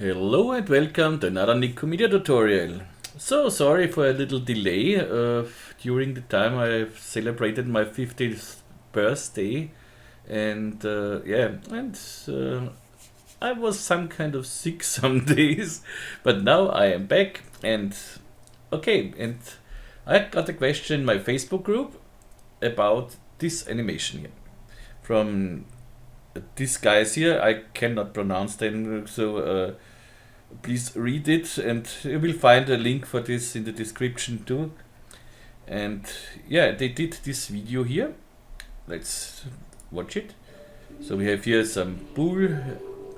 Hello and welcome to another Nikomedia tutorial. So sorry for a little delay. During the time I celebrated my 50th birthday, and I was some kind of sick some days, but now I am back and and I got a question in my Facebook group about this animation here from these guys here. I cannot pronounce them, so please read it, and you will find a link for this in the description too. And yeah, they did this video here. Let's watch it. So we have here some bool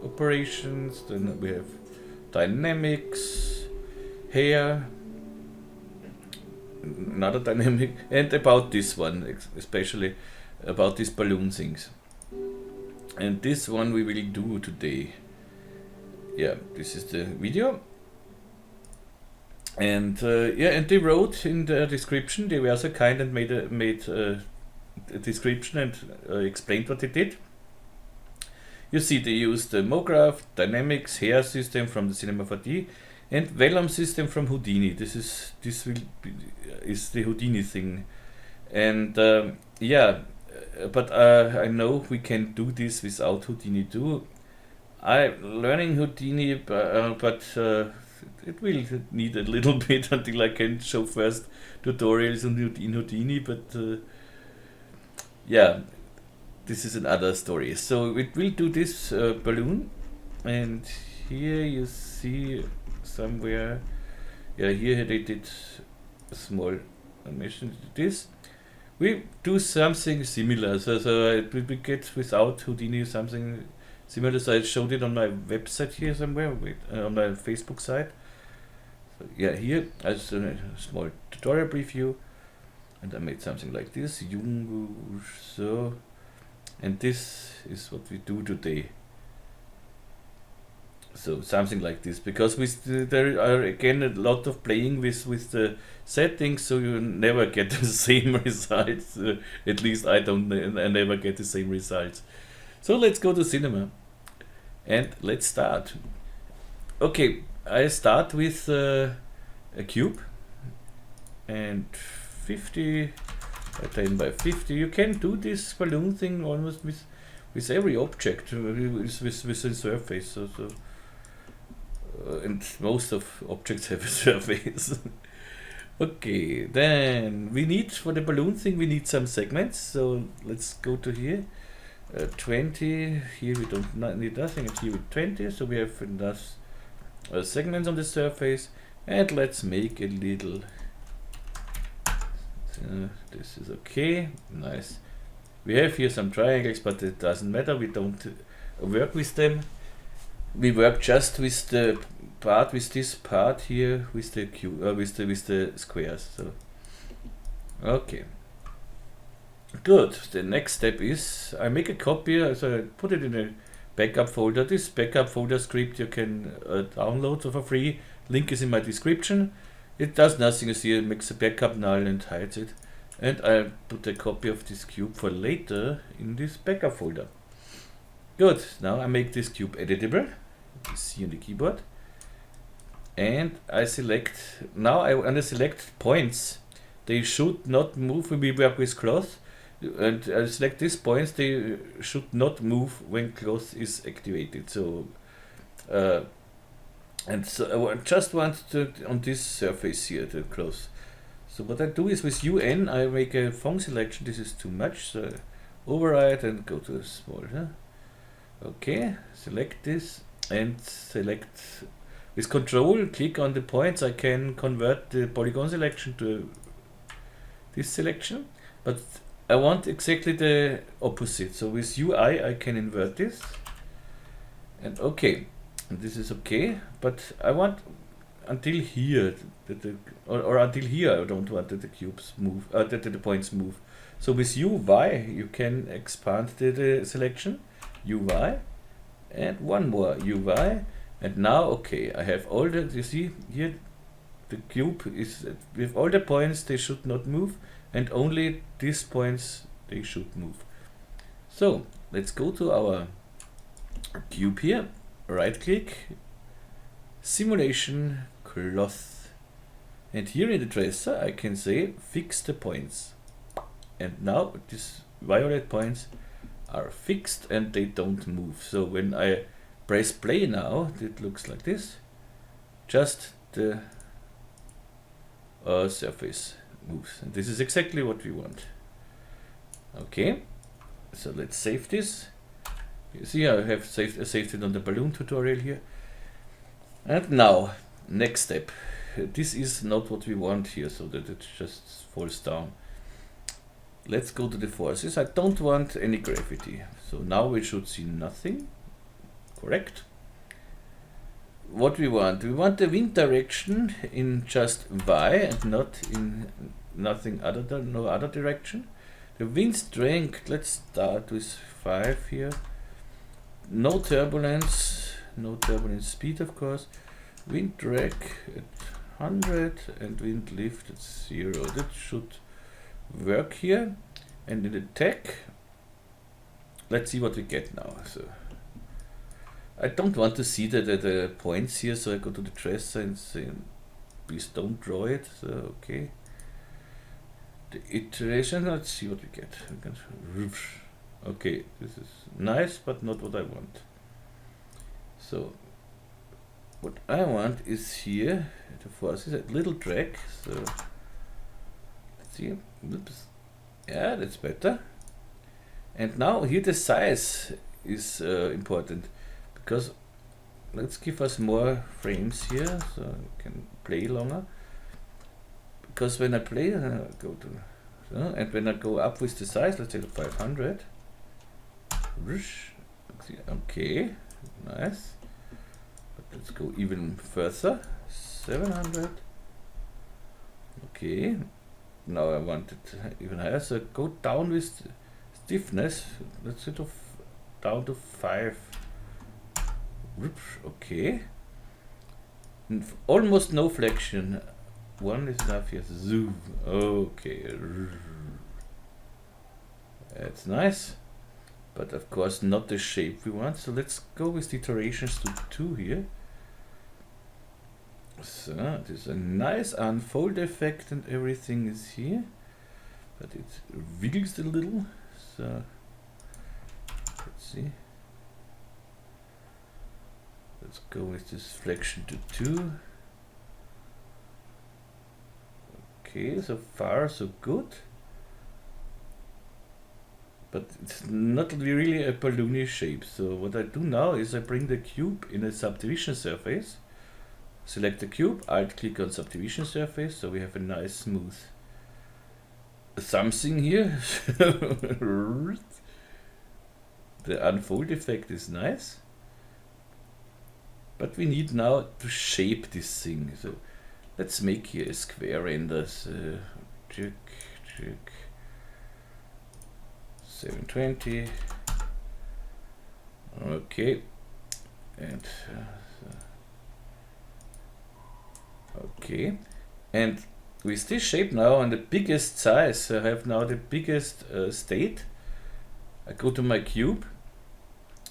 operations, then we have dynamics, hair, another dynamic, and about this one, especially about these balloon things. And this one we will do today. Yeah, this is the video. And and they wrote in the description, they were so kind and made a description and explained what they did. You see, they used the MoGraph, Dynamics, hair system from the Cinema 4D, and Vellum system from Houdini. This is the Houdini thing. And but I know we can do this without Houdini too. I'm learning Houdini, but it will need a little bit until I can show first tutorials in Houdini. But yeah, this is another story. So it will do this balloon, and here you see somewhere, yeah, here they did a small animation. This we do something similar. So we get without Houdini something similar. So I showed it on my website here somewhere, on my Facebook site. So yeah, here as a small tutorial preview, and I made something like this. So, and this is what we do today. So something like this, because there are again a lot of playing with the settings, so you never get the same results. At least I never get the same results. So let's go to Cinema. And let's start. Okay, I start with a cube and 50 by 10 by 50. You can do this balloon thing almost with every object, with a surface. And most of objects have a surface. Okay, then we need, for the balloon thing, we need some segments. So let's go to here. 20, here we don't need nothing, and here with 20, so we have enough segments on the surface. And let's make a little, this is okay, nice. We have here some triangles, but it doesn't matter, we don't work with them. We work just with the part, with this part here, with the cube, with the squares. So okay. Good. The next step is I make a copy, so I put it in a backup folder. This backup folder script you can download for free. Link is in my description. It does nothing, you see, it makes a backup null and hides it. And I put a copy of this cube for later in this backup folder. Good. Now I make this cube editable. You see on the keyboard. And I select, now I want to select points. They should not move when we work with cloth. And I select these points, they should not move when cloth is activated. So, and so I just want to, on this surface here, the cloth. So what I do is with UN, I make a phone selection. This is too much, so override and go to small. Okay, select this and select with control, click on the points. I can convert the polygon selection to this selection, but I want exactly the opposite. So with UI I can invert this, and okay, and this is okay, but I want until here or until here I don't want that the cubes move, that the points move. So with UI you can expand the selection, UI, and one more UI, and now okay, I have all the, you see here the cube is with all the points, they should not move, and only these points they should move. So let's go to our cube here, right click, simulation cloth. And here in the tracer I can say fix the points. And now these violet points are fixed and they don't move. So when I press play now, it looks like this. Just the surface moves. And this is exactly what we want. Okay, so let's save this. You see I have saved it on the balloon tutorial here. And now, next step. This is not what we want here, so that it just falls down. Let's go to the forces. I don't want any gravity. So now we should see nothing. Correct. What we want the wind direction in just Y and not in nothing other than no other direction. The wind strength, let's start with 5 here. No turbulence speed of course. Wind drag at 100 and wind lift at 0. That should work here. And in the tech, let's see what we get now. So I don't want to see the points here, so I go to the tracer and say please don't draw it. So okay. The iteration, let's see what we get. Okay, this is nice, but not what I want. So what I want is here the forces a little drag. So let's see. Oops. Yeah, that's better. And now here the size is important, because let's give us more frames here so I can play longer. Because when I play, go to and when I go up with the size, let's say 500. Okay, nice. But let's go even further. 700. Okay. Now I want it even higher. So go down with stiffness. Let's set off down to 5. Okay. Almost no flexion. 1 is enough. Yes. Zoom. Okay. That's nice. But of course not the shape we want. So let's go with the iterations to 2 here. So there's a nice unfold effect and everything is here. But it wiggles a little. So let's see. Let's go with this flexion to 2. Okay, so far so good. But it's not really a balloony shape. So what I do now is I bring the cube in a subdivision surface. Select the cube, Alt click on subdivision surface, so we have a nice smooth something here. The unfold effect is nice. But we need now to shape this thing. So let's make here a square render. So check. 720. Okay. And okay. And with this shape now on the biggest size, I have now the biggest state. I go to my cube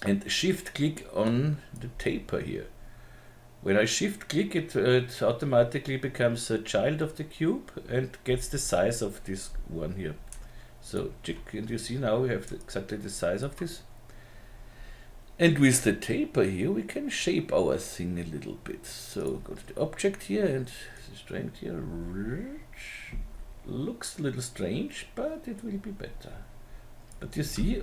and shift click on the taper here. When I shift click it, it automatically becomes a child of the cube and gets the size of this one here. So check, and you see now we have exactly the size of this. And with the taper here we can shape our thing a little bit. So go to the object here and the strength here. Looks a little strange, but it will be better. But you see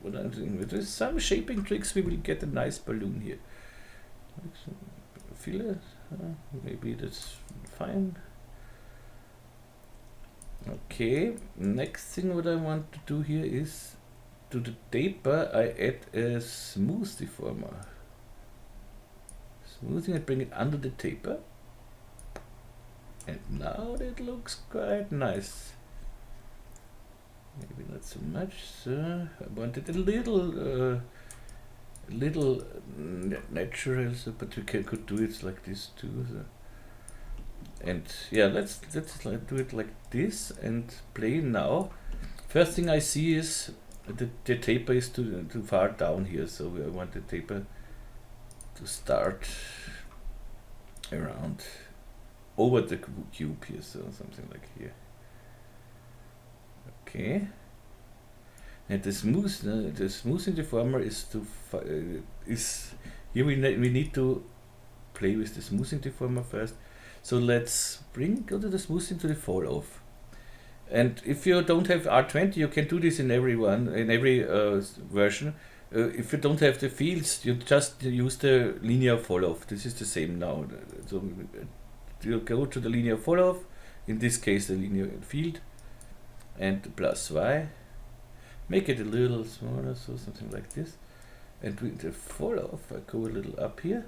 what I'm doing with this, some shaping tricks, we will get a nice balloon here. Feel it? Maybe that's fine. Okay, next thing what I want to do here is to the taper I add a smooth deformer. Smoothing and bring it under the taper. And now that looks quite nice. Maybe not so much. So I wanted a little natural, so, but we could do it like this too. So. And yeah, let's like do it like this and play now. First thing I see is the taper is too far down here, so I want the taper to start around over the cube here, so something like here. Okay. And the smoothing deformer is to here we need to play with the smoothing deformer first. So let's go to the smoothing to the fall off. And if you don't have R20, you can do this in every version. If you don't have the fields, you just use the linear fall off. This is the same now. So you go to the linear fall off, in this case the linear field, and plus Y. Make it a little smaller, so something like this. And with the fall off, I go a little up here,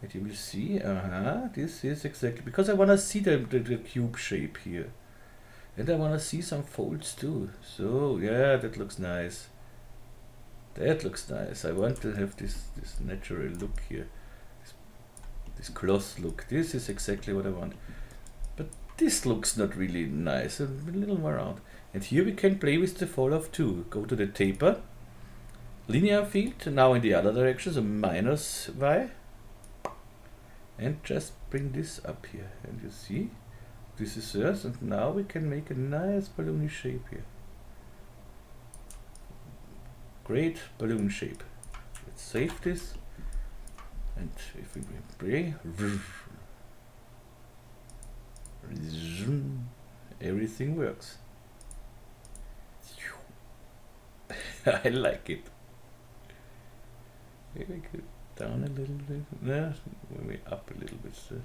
and you will see, this is exactly, because I want to see the cube shape here. And I want to see some folds too. So yeah, that looks nice. That looks nice. I want to have this natural look here. This cloth look. This is exactly what I want. But this looks not really nice. A little more round. And here we can play with the fall off too. Go to the taper. Linear field, now in the other direction, so minus Y. And just bring this up here. And you see, this is yours, and now we can make a nice balloony shape here. Great balloon shape. Let's save this. And if we play, everything works. I like it. Maybe go down a little bit. No, maybe up a little bit. So.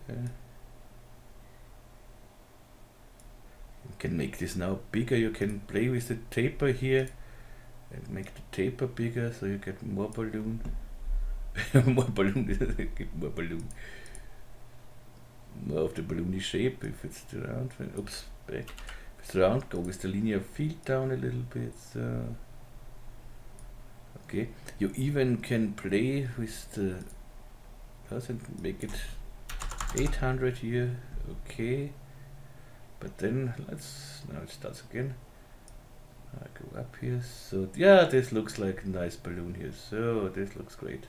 You can make this now bigger. You can play with the taper here and make the taper bigger, so you get more balloon. More balloon. Get more balloon. More of the balloony shape if it's round. Oops, back. If it's round, go with the linear field down a little bit. So. Okay, you even can play with the and make it 800 here. Okay, but then now it starts again. I go up here. So yeah, this looks like a nice balloon here. So this looks great.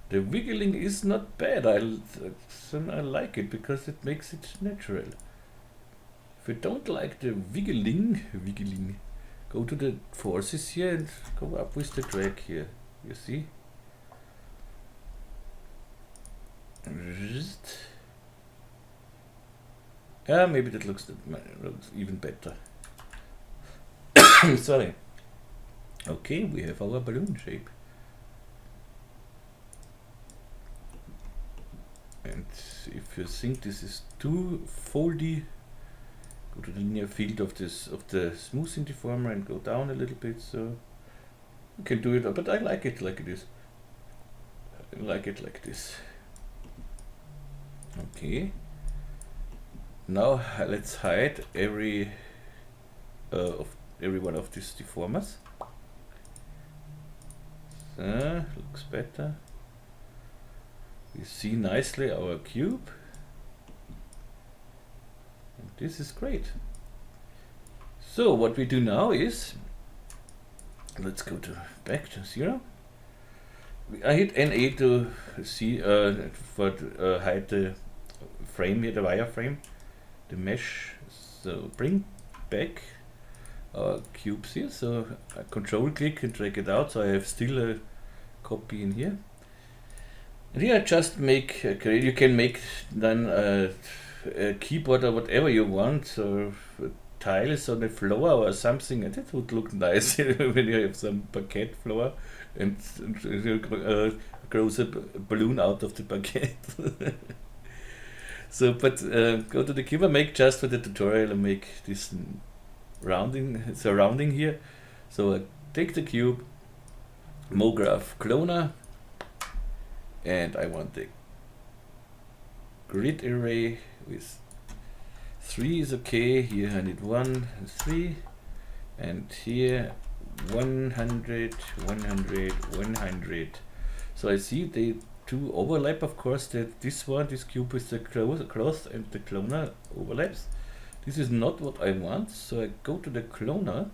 The wiggling is not bad. I like it because it makes it natural. If you don't like the wiggling, go to the forces here and go up with the drag here. You see? Yeah, maybe that looks even better. Sorry. Okay, we have our balloon shape. And if you think this is too foldy, go to the linear field of the smoothing deformer and go down a little bit. So you can do it, but I like it like it is. I like it like this. Okay. Now let's hide every one of these deformers. So, looks better. We see nicely our cube. And this is great. So what we do now is, let's go back to 0. I hit NA to see hide the frame here, the wireframe, the mesh. So bring back our cubes here. So I control click and drag it out. So I have still a copy in here. And here I just make, you can make then a keyboard or whatever you want, or tiles on the floor or something, and it would look nice when you have some parquet floor and grows a balloon out of the parquet. So, but go to the keyboard, make just for the tutorial and make this surrounding here. So I take the cube, MoGraph cloner, and I want the grid array with 3 is okay. Here I need 1, 3, and here 100, 100, 100. So I see they do overlap, of course. That this cube with the cloth and the cloner overlaps. This is not what I want, so I go to the cloner.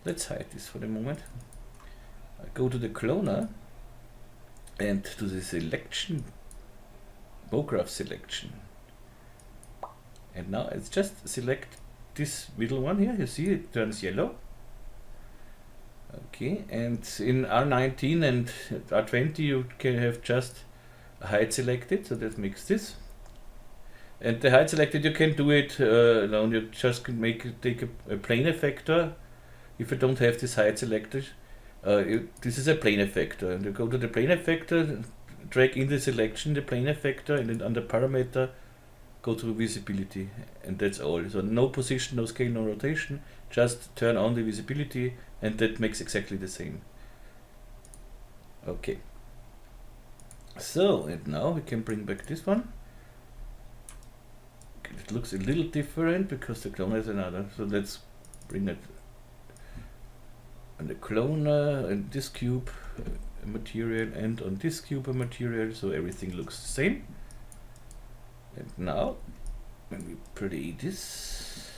Let's hide this for the moment. I go to the cloner and to the selection, graph selection. And now it's just select this middle one here. You see it turns yellow. Okay, and in R19 and R20 you can have just hide selected, so that makes this. And the hide selected you can do it alone. You just can take a plane effector. If you don't have this hide selected, this is a plane effector, and you go to the plane effector, drag in the selection the plane effector, and then under parameter go to visibility, and that's all. So no position, no scale, no rotation, just turn on the visibility, and that makes exactly the same. Okay, so and now we can bring back this one. It looks a little different because the cloner is another, so let's bring it on the cloner and this cube material and on this cube material, so everything looks the same. And now when we play this,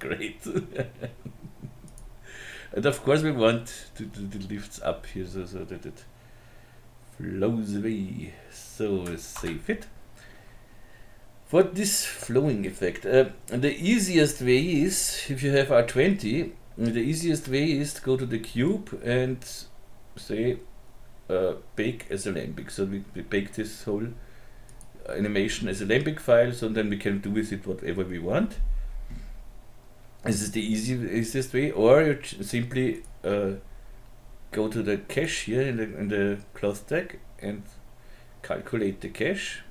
great. And of course we want to do the lifts up here so that it flows away. So save it. For this flowing effect, the easiest way is, if you have R20, the easiest way is to go to the cube and say bake as a lambic. So we bake this whole animation as a lambic file, so then we can do with it whatever we want. This is the easiest way, or you simply go to the cache here in the cloth tag and calculate the cache.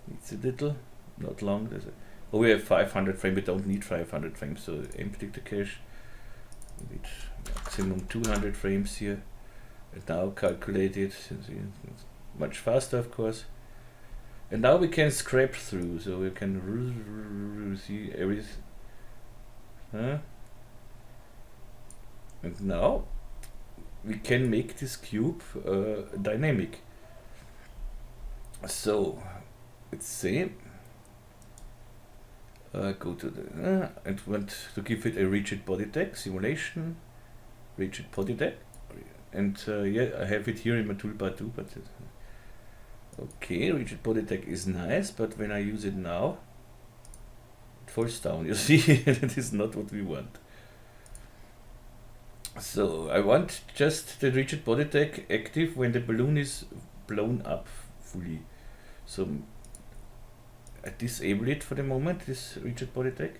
It's a little, not long. Oh, we have 500 frames. We don't need 500 frames, so empty the cache. We need maximum 200 frames here. And now calculate it. It's much faster, of course. And now we can scrap through, so we can see everything. And now we can make this cube dynamic. So let's say go to the and want to give it a rigid body tag, simulation, rigid body tag, and yeah, I have it here in my toolbar too, but okay, rigid body tag is nice, but when I use it now, it falls down. You see, that is not what we want. So I want just the rigid body tag active when the balloon is blown up fully. So I disable it for the moment, this rigid body tag.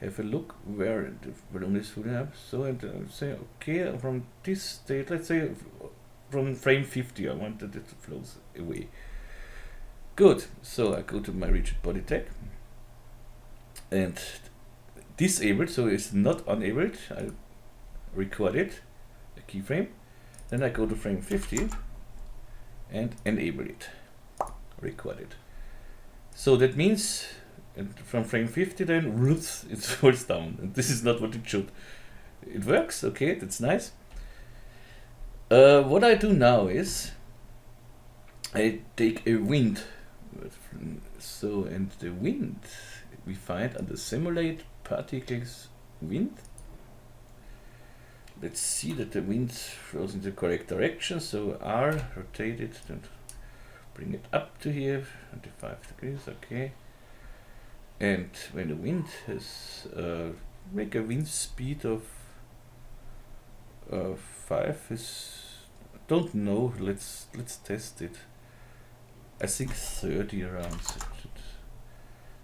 Have a look where the balloon is fully up. So and say okay, from this state, let's say from frame 50, I want that it flows away. Good. So I go to my rigid body tag and disable, so it's not enabled. I record it, a keyframe. Then I go to frame 50 and enable it, record it. So that means, and from frame 50 then, it falls down. And this is not what it should. It works, okay, that's nice. What I do now is, I take a wind. So, and the wind we find under simulate particles wind. Let's see that the wind flows in the correct direction. So R, rotate it and bring it up to here, 25 degrees, okay. And when the wind has, make a wind speed of 5 is, don't know, let's test it. I think 30 around.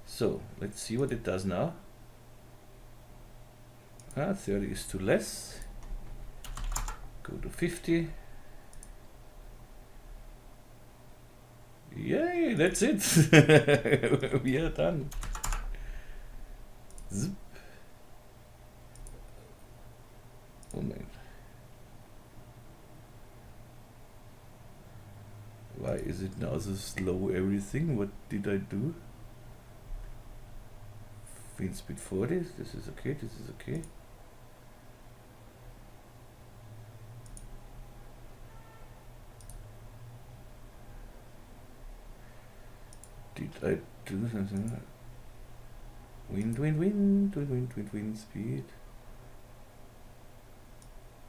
So let's see what it does now. 30 is too less. Go to 50. Yay, that's it. We are done. Zip. Moment. Why is it now so slow, everything? What did I do? Wind speed 40, this is okay, this is okay. Did I do something? Wind, speed.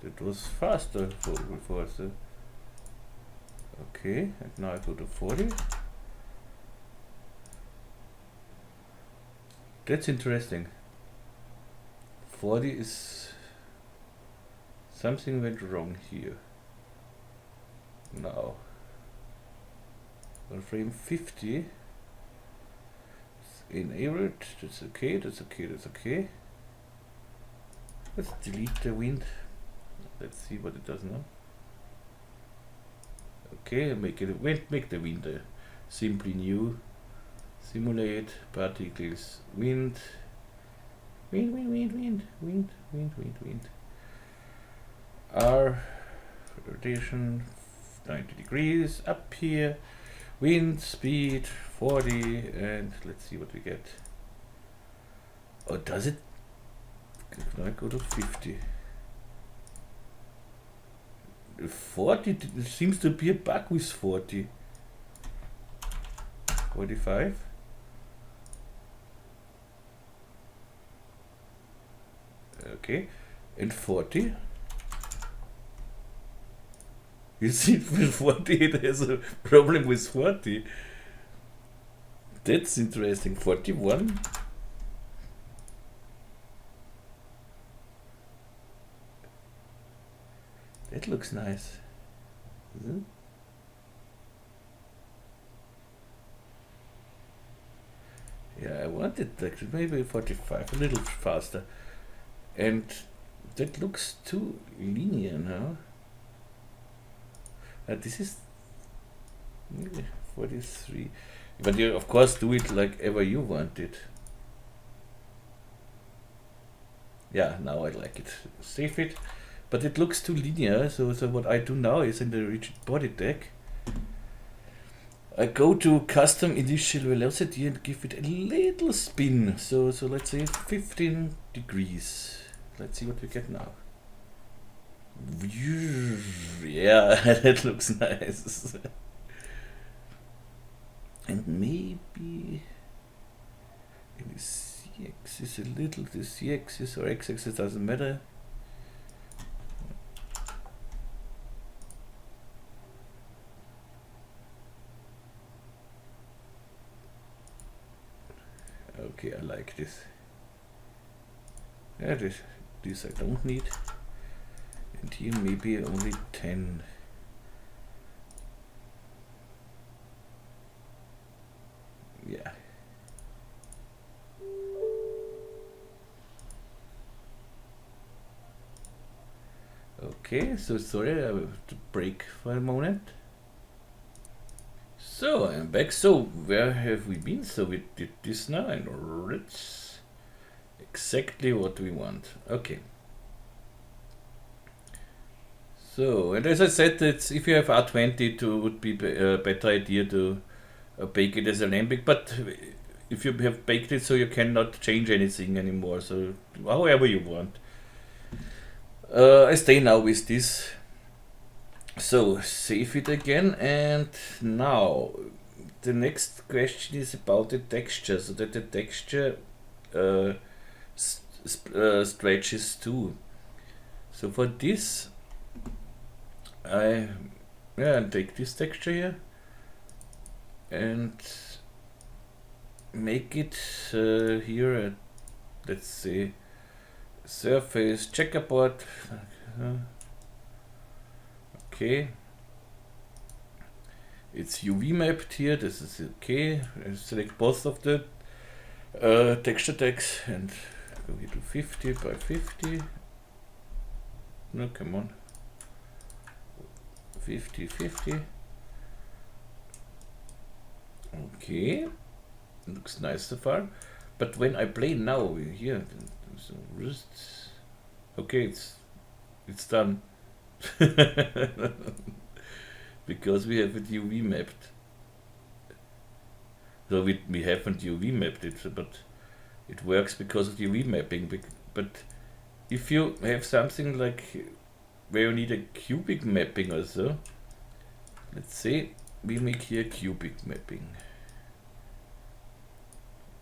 That was faster before, so. Okay, and now I go to 40. That's interesting. 40 is... something went wrong here. Now. On frame 50. Enabled, that's okay, that's okay, that's okay. Let's delete the wind. Let's see what it does now. Okay, make the wind simply new. Simulate particles, wind. R rotation 90 degrees up here. Wind speed 40, and let's see what we get. Oh, does it? Now I go to 50. 40, there seems to be a bug with 40. 45. Okay, and 40. You see, with 40 there's a problem with 40. That's interesting. 41. That looks nice. Isn't it? Yeah, I wanted actually maybe 45, a little faster. And that looks too linear now. This is 43. But you of course do it like ever you want it. Yeah, now I like it. Save it. But it looks too linear, so what I do now is in the rigid body deck, I go to custom initial velocity and give it a little spin. So let's say 15 degrees. Let's see what we get now. Yeah, that looks nice. And maybe in the z-axis a little, the z-axis or x-axis doesn't matter. Okay, I like this. Yeah, this I don't need. And here maybe only 10. Yeah. Okay, so sorry, I have to break for a moment. So I'm back. So where have we been? So we did this now, and it's exactly what we want. Okay. So, and as I said, it's, if you have R20, it would be a better idea to bake it as a lambic. But if you have baked it, so you cannot change anything anymore. So however you want. I stay now with this. So save it again, and now the next question is about the texture, so that the texture stretches too. So for this, I take this texture here and make it here, let's say, surface checkerboard. Okay, it's UV mapped here, this is okay. I select both of the texture tags and go here to 50 by 50. No, come on. 50, 50. Okay, looks nice so far. But when I play now here, okay, it's done. Because we have it UV mapped. So we haven't UV mapped it, but it works because of UV mapping. But if you have something like where you need a cubic mapping also, let's say we make here cubic mapping.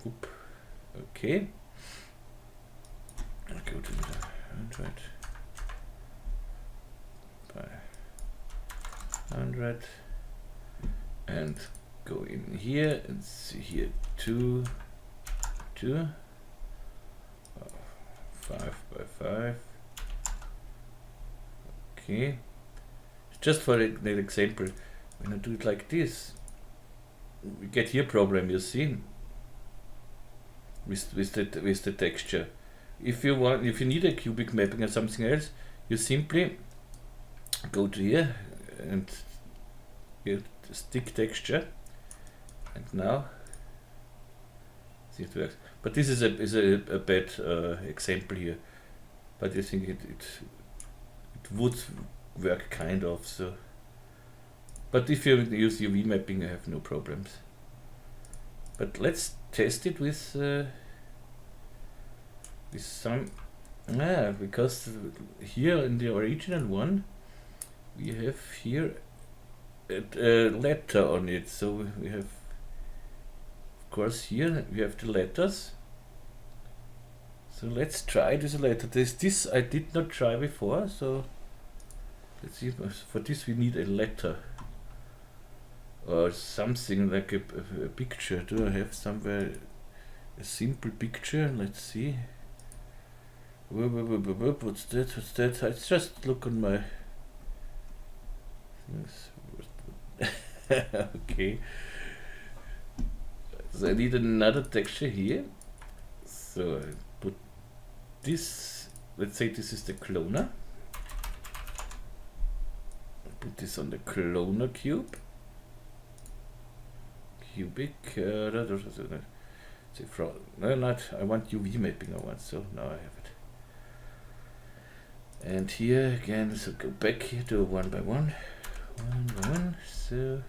Oop. Okay. I'll go to the 100 by 100 and go in here and see here 2, 2, 5 by 5. Okay. Just for an example, when I do it like this, we get here problem, you see, with the texture. If you need a cubic mapping or something else, you simply go to here and get the stick texture, and now see it works. But this is a bad example here, but I think it would work kind of so. But if you use UV mapping, you have no problems. But let's test it with some, because here in the original one we have here a letter on it. So we have, of course, here we have the letters. So let's try this letter. This I did not try before. So let's see. For this we need a letter. Or something like a picture. Do I have somewhere a simple picture? Let's see. What's that? What's that? I just look on my things. Okay. So I need another texture here. So I put this. Let's say this is the cloner. Put this on the cloner cube. Cubic, no, not, I want UV mapping, I want, so now I have it. And here again, so go back here to 1 by 1, 1 by 1, so,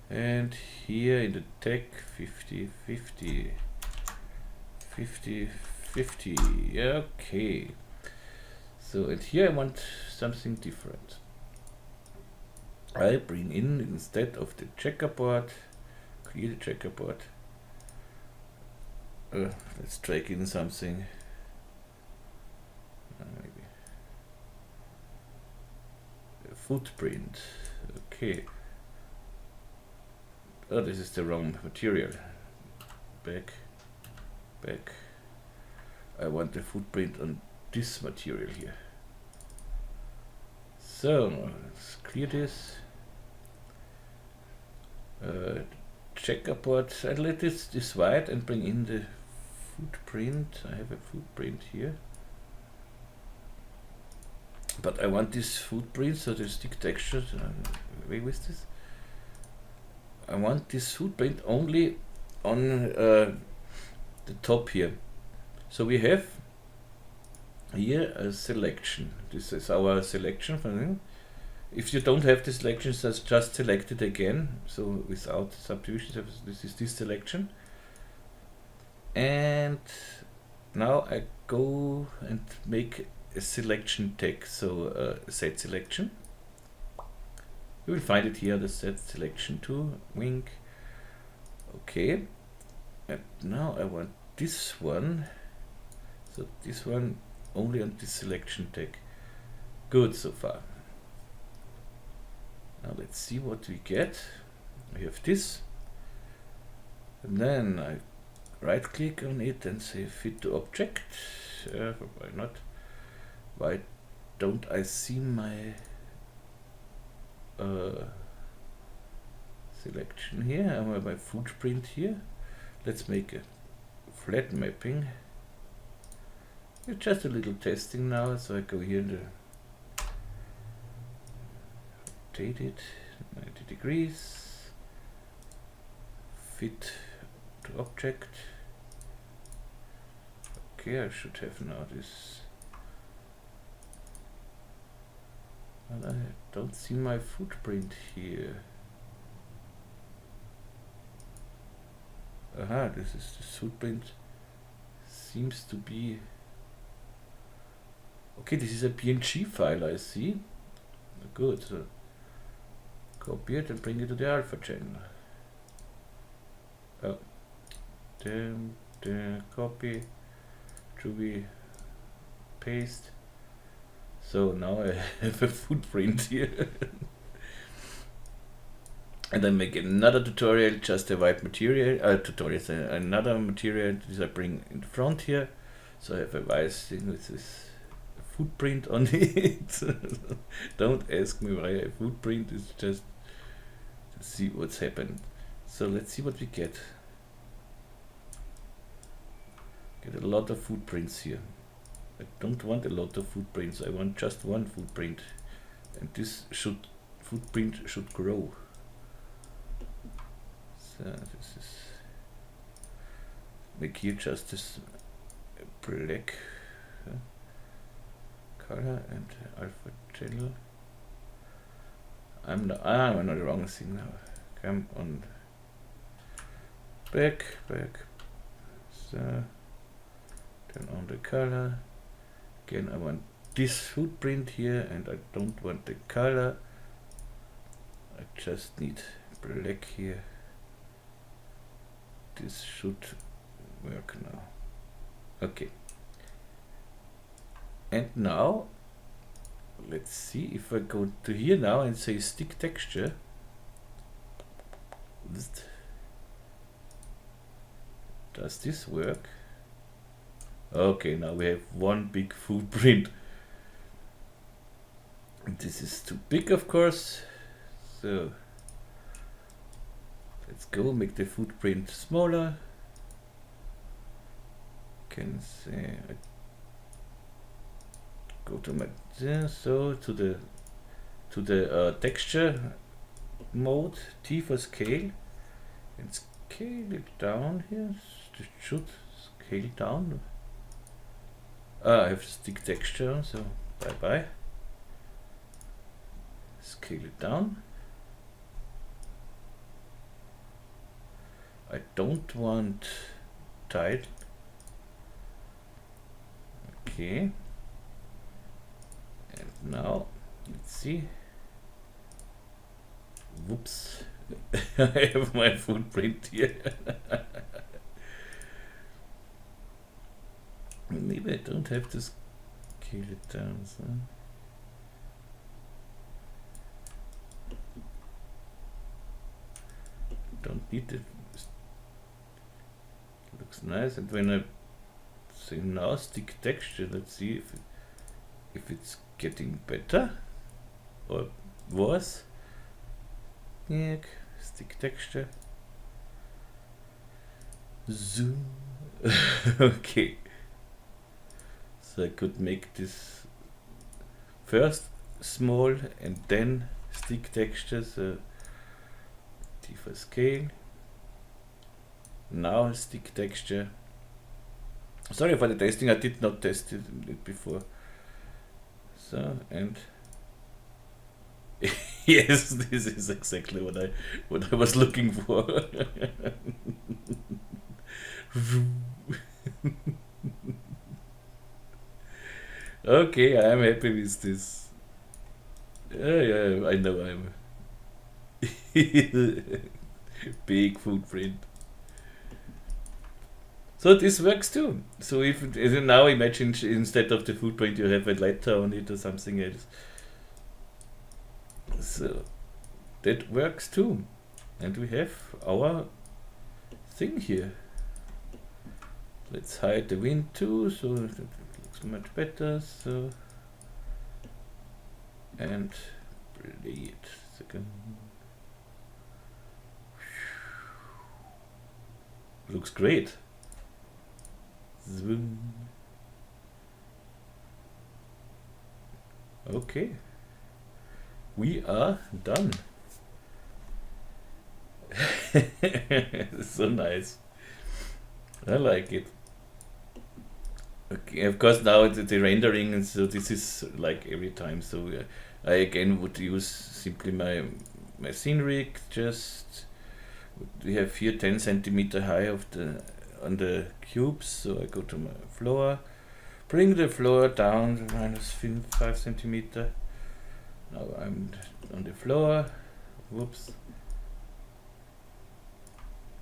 and here in the tag 50, 50, 50, 50, okay. So, and here I want something different. I bring in, instead of the checkerboard, clear the checkerboard. Let's drag in something. Maybe a footprint. Okay. Oh, this is the wrong material. Back, back. I want the footprint on this material here. So let's clear this. Checkerboard, I let this white and bring in the footprint. I have a footprint here, but I want this footprint, so the stick texture, away with this. I want this footprint only on the top here. So we have here a selection. This is our selection for them. If you don't have the selection, just select it again. So without subdivision, this is this selection. And now I go and make a selection tag. So set selection. You will find it here, the set selection to wink. Okay. And now I want this one. So this one only on this selection tag. Good so far. Now let's see what we get. We have this, and then I right click on it and say fit to object. Why not? Why don't I see my selection here? I have my footprint here. Let's make a flat mapping. It's just a little testing now, so I go here and rotate it 90 degrees, fit to object. Okay, I should have now this, and I don't see my footprint here. Aha, this is the footprint, seems to be, okay, this is a PNG file, I see. Good, so copy it and bring it to the alpha channel. Oh, copy, paste. So now I have a footprint here. And I make another tutorial, just a white material, another material this I bring in front here. So I have a white thing with this footprint on it. Don't ask me why a footprint, is just to see what's happened. So let's see what we get. Get a lot of footprints here. I don't want a lot of footprints, I want just one footprint. And this footprint should grow. So this is, make here just this black color and alpha channel. I'm on the wrong thing now. Come on, back. So turn on the color. Again, I want this footprint here, and I don't want the color. I just need black here. This should work now. Okay. And now, let's see if I go to here now and say stick texture. Does this work? Okay, now we have one big footprint. This is too big, of course. So let's go make the footprint smaller. Can say go to my to the texture mode, T for scale, and scale it down here. It should scale down. I have stick texture, so bye. Scale it down. I don't want title. Okay. And now, let's see. Whoops. I have my footprint here. Maybe I don't have to scale it down. So. Don't need it. Looks nice. And when I say now stick texture, let's see if it's getting better or worse. Yeah, stick texture. Zoom. Okay. So I could make this first small and then stick texture. So T for scale. Now stick texture. Sorry for the testing, I did not test it before. So, and yes, this is exactly what I was looking for. Okay, I'm happy with this. Yeah, I know I'm big footprint. So this works too. So if now imagine instead of the footprint you have a letter on it or something else. So that works too. And we have our thing here. Let's hide the wind too, so that looks much better. So and play it. Second. Looks great. Zoom. Okay, we are done. So nice. I like it. Okay, of course now the rendering, and so this is like every time. So I again would use simply my scene rig. Just we have here 10 centimeter high on the cubes, so I go to my floor, bring the floor down to -5 centimeter. Now I'm on the floor. Whoops.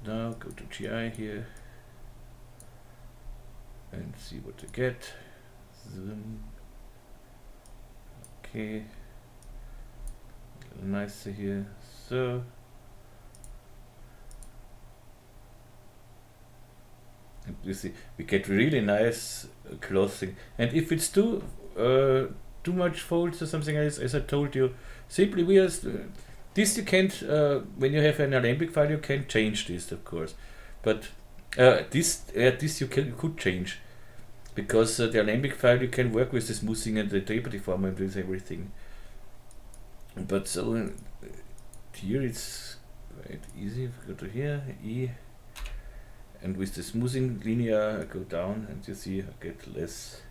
Now go to GI here. and see what you get. Zoom. Okay, nicer here. So and you see we get really nice clothing, and if it's too much folds or something else, as I told you, simply this you can't when you have an Alembic file you can change this, of course, but this you could change, because the Alembic file you can work with the smoothing and the taper deformment with everything. But so here it's quite easy. If I go to here, E, and with the smoothing linear I go down, and you see I get less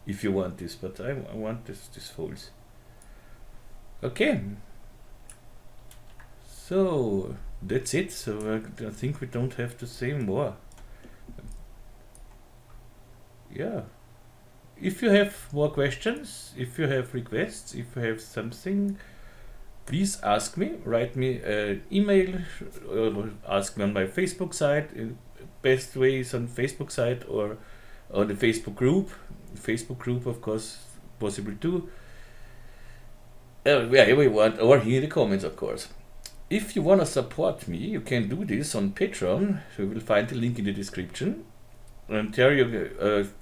if you want this, but I want this folds. Okay, so that's it. So I think we don't have to say more. Yeah, if you have more questions, if you have requests, if you have something, please ask me, write me an email, or ask me on my Facebook site. Best way is on Facebook site or on the Facebook group. Facebook group, of course, possible too. Wherever you want, or here in the comments, of course. If you want to support me, you can do this on Patreon. You will find the link in the description. And there you,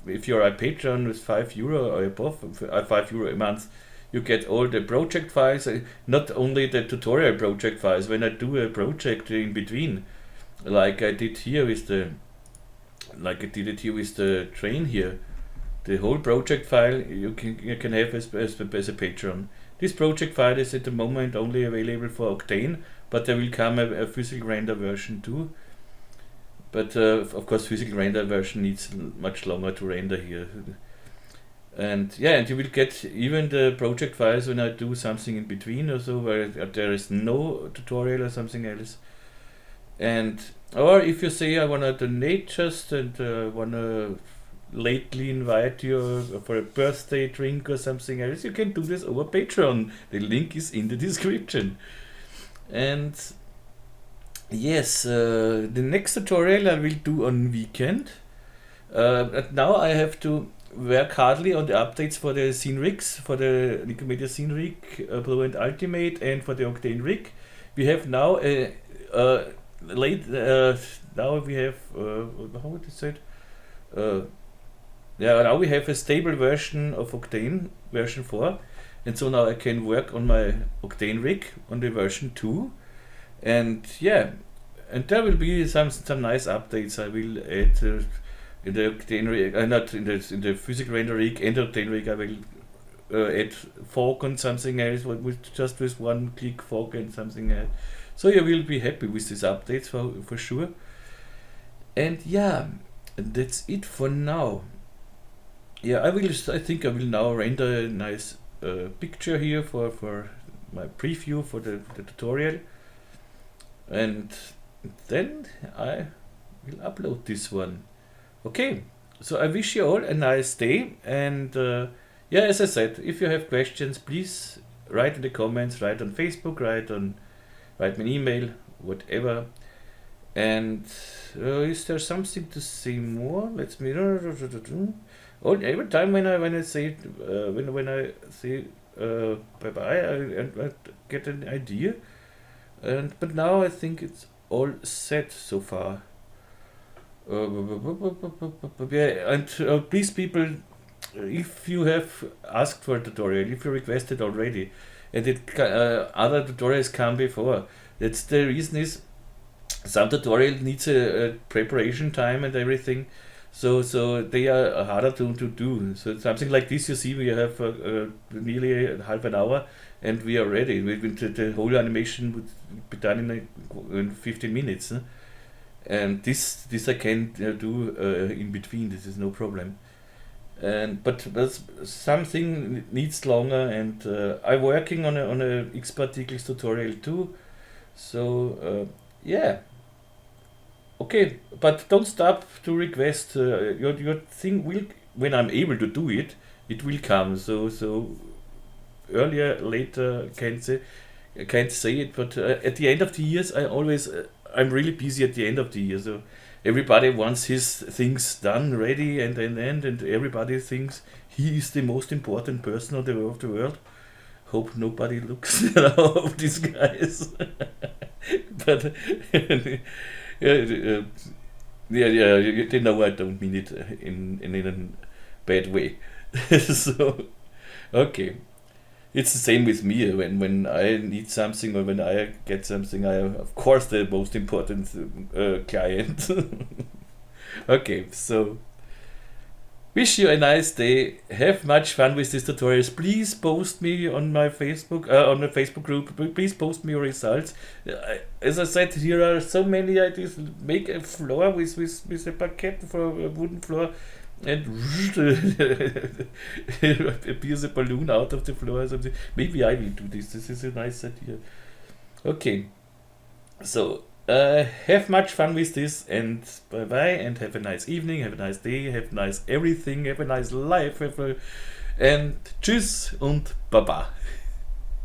if you're a patron with €5 or above, €5 a month, you get all the project files, not only the tutorial project files. When I do a project in between, like I did here with the, train here, the whole project file you can have as a patron. This project file is at the moment only available for Octane, but there will come a physical render version too. But of course, physical render version needs much longer to render here. And yeah, and you will get even the project files when I do something in between or so, where there is no tutorial or something else. And or if you say I wanna donate just and wanna lately invite you for a birthday drink or something else, you can do this over Patreon. The link is in the description. And yes, the next tutorial I will do on weekend. But now I have to work hardly on the updates for the scene rigs, for the Nikomedias Scene Rig Pro and Ultimate, and for the Octane rig. We have now a now we have how would you say it? Yeah, now we have a stable version of Octane, version 4, and so now I can work on my Octane rig on the version 2. And yeah, and there will be some nice updates I will add in the Octane rig, not in the physical render rig and the Octane rig. I will add fork and something else with just with one click fork and something else. So you will be happy with these updates for sure. And yeah, that's it for now. Yeah, I think I will now render a nice picture here for my preview for the tutorial. And then I will upload this one. Okay, so I wish you all a nice day, and yeah, as I said, if you have questions, please write in the comments, write on Facebook, write me an email, whatever. And is there something to say more? Let me. Every time when I say when I say bye bye, I get an idea. But now I think it's all set so far. Yeah, and please, people, if you have asked for a tutorial, if you requested already, and other tutorials come before, that's the reason is some tutorial needs a preparation time and everything. So they are harder to do. So something like this, you see, we have nearly half an hour, and we are ready. The whole animation would be done in 15 minutes, and this I can do in between. This is no problem. But something needs longer, and I'm working on a X particles tutorial too. So yeah. Okay, but don't stop to request. Your thing will, when I'm able to do it, it will come. So earlier, later, I can't say it. But at the end of the years, I'm really busy at the end of the year. So everybody wants his things done, ready, and everybody thinks he is the most important person of the world. Hope nobody looks of these guys. But yeah, they know I don't mean it in a bad way. So, okay. It's the same with me. When I need something or when I get something, I am, of course, the most important client. Okay, so wish you a nice day. Have much fun with these tutorials. Please post me on my Facebook, on the Facebook group. Please post me your results. As I said, here are so many ideas. Make a floor with a parquet for a wooden floor, and appears a balloon out of the floor or something. Maybe I will do this. This is a nice idea. Okay, so have much fun with this, and bye bye, and have a nice evening, have a nice day, have nice everything, have a nice life, and tschüss und baba.